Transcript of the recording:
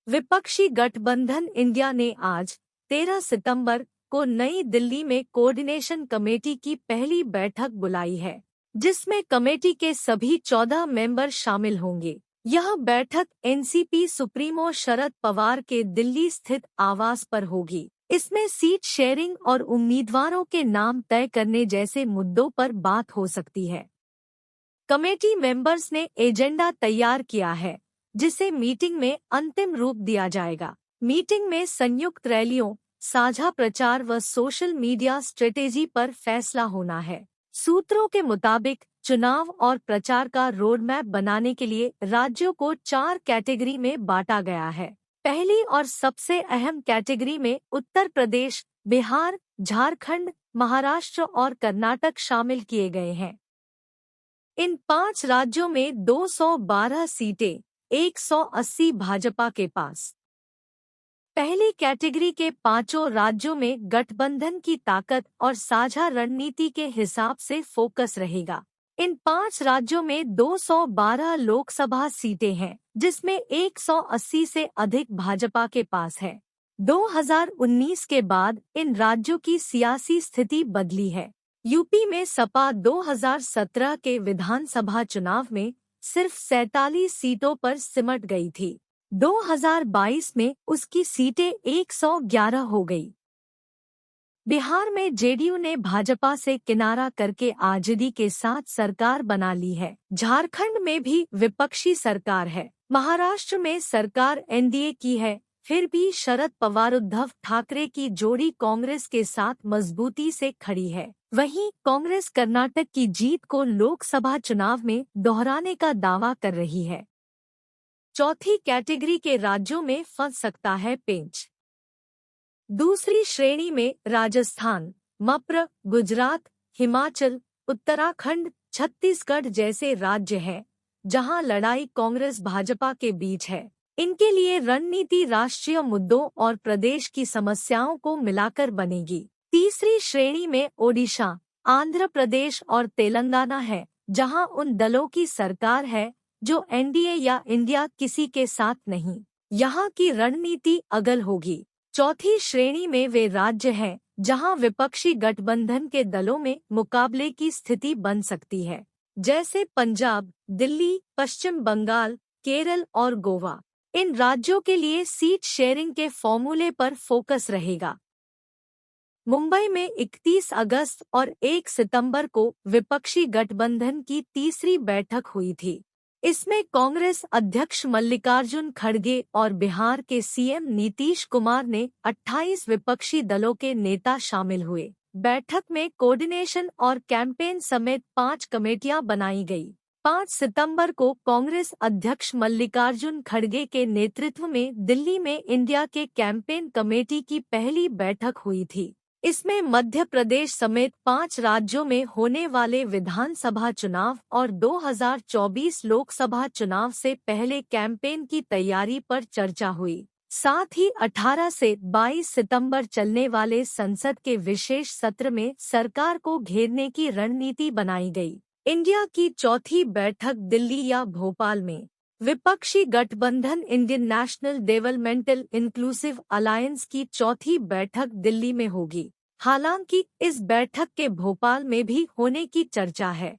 विपक्षी गठबंधन इंडिया ने आज 13 सितंबर को नई दिल्ली में कोऑर्डिनेशन कमेटी की पहली बैठक बुलाई है, जिसमें कमेटी के सभी 14 मेंबर शामिल होंगे। यह बैठक एनसीपी सुप्रीमो शरद पवार के दिल्ली स्थित आवास पर होगी। इसमें सीट शेयरिंग और उम्मीदवारों के नाम तय करने जैसे मुद्दों पर बात हो सकती है। कमेटी मेंबर्स ने एजेंडा तैयार किया है, जिसे मीटिंग में अंतिम रूप दिया जाएगा। मीटिंग में संयुक्त रैलियों, साझा प्रचार व सोशल मीडिया स्ट्रेटेजी पर फैसला होना है। सूत्रों के मुताबिक चुनाव और प्रचार का रोड मैप बनाने के लिए राज्यों को 4 कैटेगरी में बांटा गया है। पहली और सबसे अहम कैटेगरी में उत्तर प्रदेश, बिहार, झारखंड, महाराष्ट्र और कर्नाटक शामिल किए गए हैं। इन 5 राज्यों में 212 सीटें, 180 भाजपा के पास। पहली कैटेगरी के 5 राज्यों में गठबंधन की ताकत और साझा रणनीति के हिसाब से फोकस रहेगा। इन 5 राज्यों में 212 लोकसभा सीटें हैं, जिसमें 180 से अधिक भाजपा के पास है। 2019 के बाद इन राज्यों की सियासी स्थिति बदली है। यूपी में सपा 2017 के विधानसभा चुनाव में सिर्फ 47 सीटों पर सिमट गई थी। 2022 में उसकी सीटें 111 हो गई। बिहार में जेडीयू ने भाजपा से किनारा करके आरजेडी के साथ सरकार बना ली है। झारखंड में भी विपक्षी सरकार है। महाराष्ट्र में सरकार एनडीए की है। फिर भी शरद पवार उद्धव ठाकरे की जोड़ी कांग्रेस के साथ मजबूती से खड़ी है। वहीं कांग्रेस कर्नाटक की जीत को लोकसभा चुनाव में दोहराने का दावा कर रही है। चौथी कैटेगरी के राज्यों में फंस सकता है पेंच। दूसरी श्रेणी में राजस्थान, मप्र, गुजरात, हिमाचल, उत्तराखंड, छत्तीसगढ़ जैसे राज्य हैं, जहां लड़ाई कांग्रेस भाजपा के बीच है। इनके लिए रणनीति राष्ट्रीय मुद्दों और प्रदेश की समस्याओं को मिलाकर बनेगी। तीसरी श्रेणी में ओडिशा, आंध्र प्रदेश और तेलंगाना है, जहां उन दलों की सरकार है जो एनडीए या इंडिया किसी के साथ नहीं। यहाँ की रणनीति अगल होगी। चौथी श्रेणी में वे राज्य हैं जहां विपक्षी गठबंधन के दलों में मुकाबले की स्थिति बन सकती है, जैसे पंजाब, दिल्ली, पश्चिम बंगाल, केरल और गोवा। इन राज्यों के लिए सीट शेयरिंग के फॉर्मूले पर फोकस रहेगा। मुंबई में 31 अगस्त और 1 सितंबर को विपक्षी गठबंधन की तीसरी बैठक हुई थी। इसमें कांग्रेस अध्यक्ष मल्लिकार्जुन खड़गे और बिहार के सीएम नीतीश कुमार ने 28 विपक्षी दलों के नेता शामिल हुए। बैठक में कोऑर्डिनेशन और कैंपेन समेत 5 कमेटियां बनाई गई। 5 सितंबर को कांग्रेस अध्यक्ष मल्लिकार्जुन खड़गे के नेतृत्व में दिल्ली में इंडिया के कैंपेन कमेटी की पहली बैठक हुई थी। इसमें मध्य प्रदेश समेत 5 राज्यों में होने वाले विधानसभा चुनाव और 2024 लोकसभा चुनाव से पहले कैंपेन की तैयारी पर चर्चा हुई। साथ ही 18 से 22 सितंबर चलने वाले संसद के विशेष सत्र में सरकार को घेरने की रणनीति बनाई गई। इंडिया की चौथी बैठक दिल्ली या भोपाल में। विपक्षी गठबंधन Indian national developmental inclusive alliance की चौथी बैठक दिल्ली में होगी। हालांकि इस बैठक के भोपाल में भी होने की चर्चा है।